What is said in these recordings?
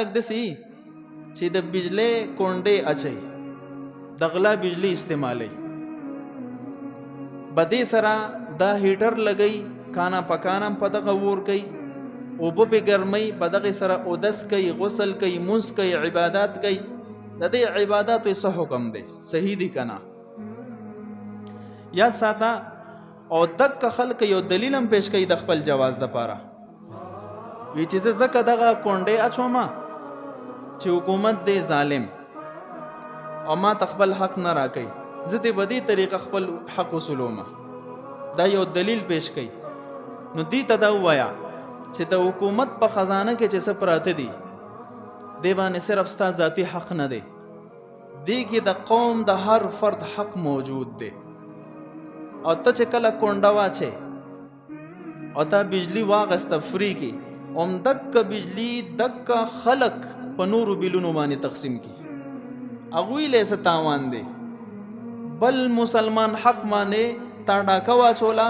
لګ دسی چې د بجلی کونډې اچي د غلا بجلی استعمالي بدې سره دا هیټر لګي کانا پکانم په دغه ور کوي اوبه په ګرمۍ په دغه سره اودس کوي غسل کوي منځ کوي عبادت کوي د دې عبادتو څه حکم دی صحیح دی کنه یا ساته او دک خلک یو دلیلم پیش کوي د خپل جواز د پاره وی چې زکه دغه کونډې اچوما چې حکومت دې ظالم او ما تخبل حق نه راکې زه دې بدی طریقه خپل حق وسلومه دا یو دلیل پیش کړي نو دې ته دا وایا چې د حکومت په خزانه کې چې څه پراته دي دی باندې صرف ستا ذاتی حق نه دی دی کې د قوم د هر فرد حق موجود دی او ته چې کله کونډه واچې او ته بجلی واغسته فری کې اوم دک بجلی دک خلق په نورو بیلونو باندې تقسیم کی اغوی له ستاوان دی بل مسلمان حق باندې تا ډاکا واچولا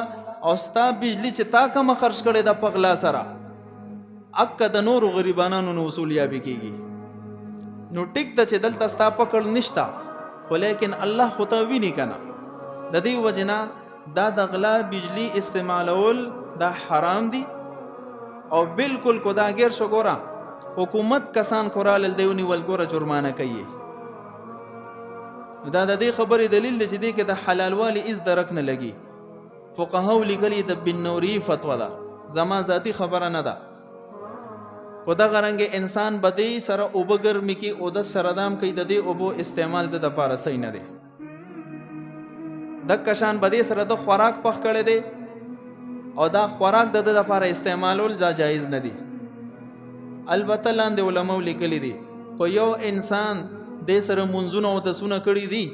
او ستا بجلی چې تا کوم خرج کړي د پغلا سره اک د نورو غریبانو نو وصولیابي کیږي نو ټیک د چې دلته ستا پکړ نشتا خو لیکن الله خو ته ویني کنه د دې وجنا دا د غلا بجلی استعمالول دا حرام دي او بالکل کو دا غیر شو ګورا حکومت کسان کورال دیونی ولګوره جرمانه کوي دا د دې خبرې دلیل دی چې دې کې د حلال والی از درک نه لګي فقهاو لیکلي د بن نوری فتوا ده زما ذاتی خبره نه ده کو دا غرنګ انسان بدی سره اوبګر مکی او د سردام کوي د دې اوبو استعمال د لپاره صحیح نه دی د کشان بدی سره د خوراک پخ کړي دی او دا خوراک د لپاره استعمالول دا جایز نه دی البته لاندې علماء لیکلي دي کو یو انسان د سره منځونه او د سونه کړي دي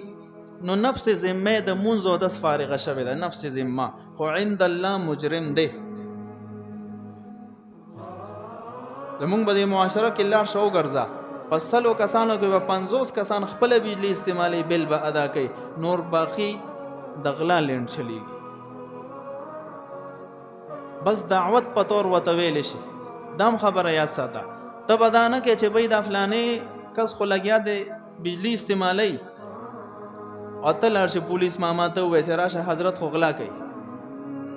نو نفس ذمه د منځ او د فارغه شوه ده نفس ذمه خو عند الله مجرم دی زمونږ به د معاشره کې لار شو ګرځا پسلو کسانو کې به 50 کسان خپل بجلی استعمالي بل به ادا کوي نور باقی د غلا لند چلیږي بس دعوت په تور وته ویل شي دام خبره یاد ساته ته بدانه کې چې بيد افلانې کس خو لګیا دی بجلی استعمالي او ته لار شي پولیس ماما ته وې راشه حضرت خو غلا کوي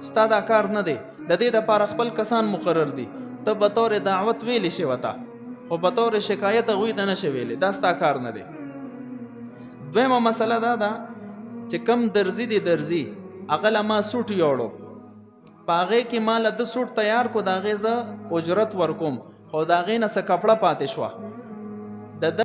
ستا دا کار نه دی د دې د پاره خپل کسان مقرر دي ته به تور دعوت ویل شي وتا او به تور شکایت غوي د نشه ویلې دا ستا کار نه دی دویمه مسله دا ده چې کم درزي دی درزي اغل ما سوټ یوړو پاغه کې مال د سوټ تیار کو داغه ز اجرت ورکوم خو داغه نه څه کپڑا پاتې شو د